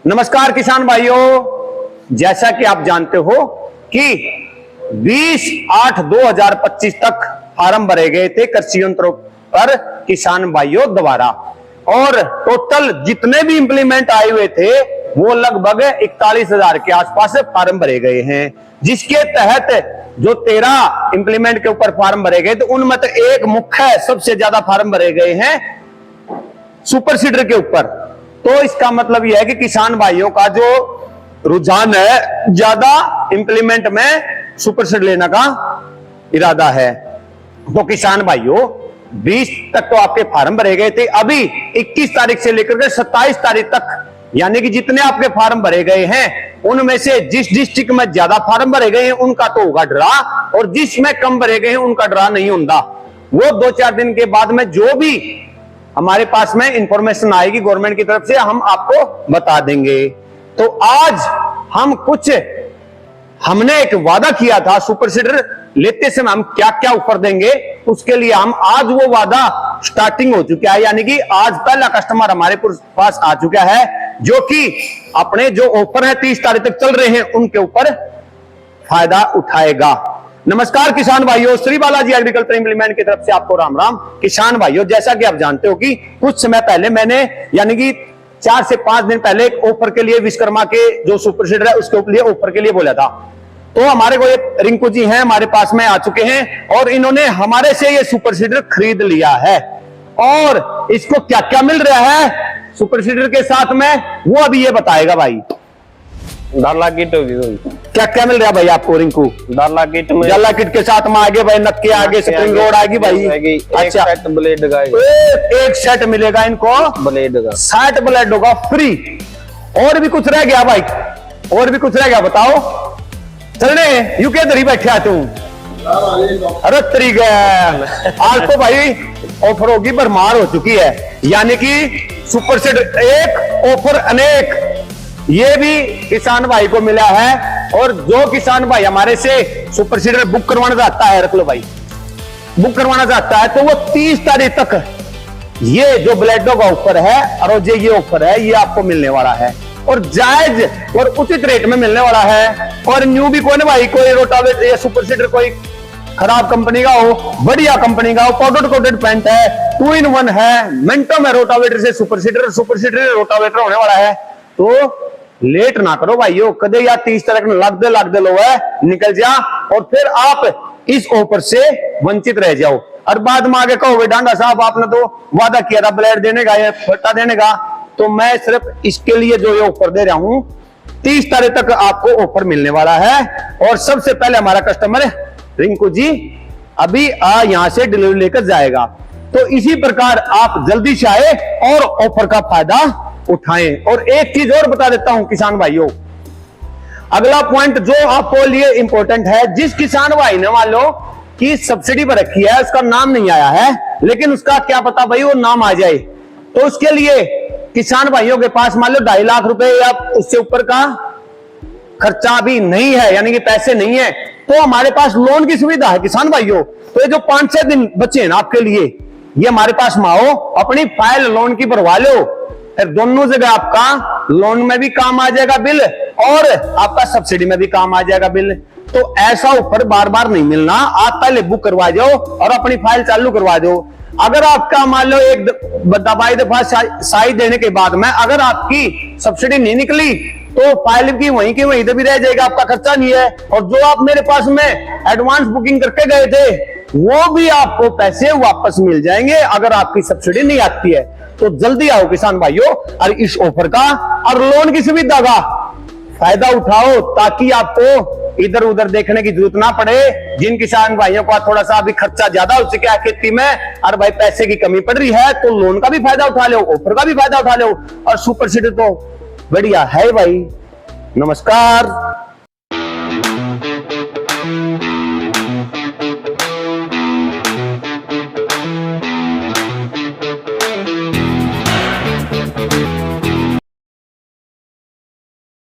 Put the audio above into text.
नमस्कार किसान भाइयों, जैसा कि आप जानते हो कि 20/8/2025 तक फार्म भरे गए थे कृषि यंत्रों पर किसान भाइयों द्वारा, और टोटल जितने भी इंप्लीमेंट आए हुए थे वो लगभग 41,000 के आसपास फार्म भरे गए हैं। जिसके तहत जो 13 इंप्लीमेंट के ऊपर फार्म भरे गए थे उनमें तो एक मुख्य सबसे ज्यादा फार्म भरे गए हैं सुपर सीडर के ऊपर। तो इसका मतलब यह है कि किसान भाइयों का जो रुझान है ज्यादा इंप्लीमेंट में सुपर सीडर लेने का इरादा है। तो किसान भाइयों 20 तक तो आपके फार्म भरे गए थे, अभी 21 तारीख से लेकर के 27 तारीख तक यानी कि जितने आपके फार्म भरे गए हैं उनमें से जिस डिस्ट्रिक्ट में ज्यादा फार्म भरे गए हैं उनका तो होगा ड्रा, और जिसमें कम भरे गए हैं उनका ड्रा नहीं होगा। वो 2-4 दिन के बाद में जो भी हमारे पास में इंफॉर्मेशन आएगी गवर्नमेंट की तरफ से हम आपको बता देंगे। तो आज हमने एक वादा किया था सुपर सीडर लेते समय हम क्या क्या ऑफर देंगे, उसके लिए हम आज वो वादा स्टार्टिंग हो चुका है, यानी कि आज पहला कस्टमर हमारे पास आ चुका है जो कि अपने जो ऑफर है 30 तारीख तक चल रहे हैं उनके ऊपर फायदा उठाएगा। नमस्कार किसान भाइयों, श्री बालाजी एग्रीकल्चर इंप्लीमेंट की तरफ से आपको राम राम। किसान भाइयों, जैसा कि आप जानते हो कि कुछ समय पहले मैंने यानी कि 4 से 5 दिन पहले एक ऑफर के लिए विश्वकर्मा के जो सुपर सीडर है उसके लिए ऑफर के लिए बोला था। तो हमारे को एक रिंकू जी हैं हमारे पास में आ चुके हैं और इन्होंने हमारे से ये सुपर सीडर खरीद लिया है, और इसको क्या क्या मिल रहा है सुपर सीडर के साथ में वो अभी ये बताएगा भाई। 10 लाख किट होगी भाई। क्या क्या मिल रहा है भाई आपको रिंकू? 10 लाख किट में 10 लाख किट के साथ में आगे भाई नक्के आगे स्प्रिंग रोड आएगी भाई। अच्छा, सेट ब्लेड का एक सेट मिलेगा इनको ब्लेड का, 60 ब्लेड होगा फ्री। और भी कुछ रह गया भाई? और भी कुछ रह गया बताओ? चलने यूके दरी बैठे तू। अरे तरी आज तो भाई ऑफर होगी भरमार हो चुकी है, यानी कि सुपर सीडर एक ऑफर अनेक, ये भी किसान भाई को मिला है। और जो किसान भाई हमारे से सुपर सीडर बुक करवाना चाहता है, रख लो भाई, बुक करवाना चाहता है तो वो 30 तारीख तक ये जो ब्लेडो का ऑफर है और जो ये ऑफर है ये आपको मिलने वाला है, और जायज और उचित रेट में मिलने वाला है। और न्यू भी कोई ना भाई, कोई रोटावेटर या सुपर सीडर कोई खराब कंपनी का हो, बढ़िया कंपनी का हो, पाउडर कोटेड पेंट है, 2 in 1 है, मिनटों में रोटावेटर से सुपर सीडर रोटावेटर होने वाला है। तो लेट ना करो भाइयों, कदे या 30 तारीख लाख दे लो है निकल जा, और फिर आप इस ऑफर से वंचित रह जाओ और बाद में आगे कहोगे डांगा साहब आपने तो वादा किया था ब्लेड देने का या फट्टा देने का। तो मैं सिर्फ इसके लिए जो ये ऑफर दे रहा हूं 30 तारीख तक आपको ऑफर मिलने वाला है। और सबसे पहले हमारा कस्टमर रिंकू जी अभी यहां से डिलीवरी लेकर जाएगा। तो इसी प्रकार आप जल्दी से आए और ऑफर का फायदा उठाएं। और एक चीज और बता देता हूं किसान भाइयों, अगला पॉइंट जो आपको लिए इंपॉर्टेंट है, जिस किसान भाई ने मान लो कि सब्सिडी पर रखी है उसका नाम नहीं आया है, लेकिन उसका क्या पता भाई वो नाम आ जाए, तो उसके लिए किसान भाइयों के पास मान लो 2.5 लाख रुपए या उससे ऊपर का खर्चा भी नहीं है, यानी कि पैसे नहीं है, तो हमारे पास लोन की सुविधा है किसान भाइयों। तो ये जो 5-6 दिन बचे हैं ना आपके लिए, ये हमारे पास में आओ, अपनी फाइल लोन की भरवा लो, फिर दोनों जगह आपका लोन में भी काम आ जाएगा बिल और आपका सब्सिडी में भी काम आ जाएगा बिल। तो ऐसा ऑफर बार बार नहीं मिलना, आप पहले बुक करवा जाओ और अपनी फाइल चालू करवा दो। अगर आपका मान लो एक दवाई दफा साई देने के बाद में अगर आपकी सब्सिडी नहीं निकली तो फाइल की वहीं की वहीं भी रह जाएगा, आपका खर्चा नहीं है। और जो आप मेरे पास में एडवांस बुकिंग करके गए थे वो भी आपको पैसे वापस मिल जाएंगे अगर आपकी सब्सिडी नहीं आती है। तो जल्दी आओ किसान भाइयों और इस ऑफर का और लोन की सुविधा का फायदा उठाओ, ताकि आपको इधर उधर देखने की जरूरत ना पड़े। जिन किसान भाइयों का थोड़ा सा अभी खर्चा ज्यादा हो चुका है खेती में और भाई पैसे की कमी पड़ रही है, तो लोन का भी फायदा उठा लो, ऑफर का भी फायदा उठा लो, और सुपर सीडर तो बढ़िया है भाई। नमस्कार।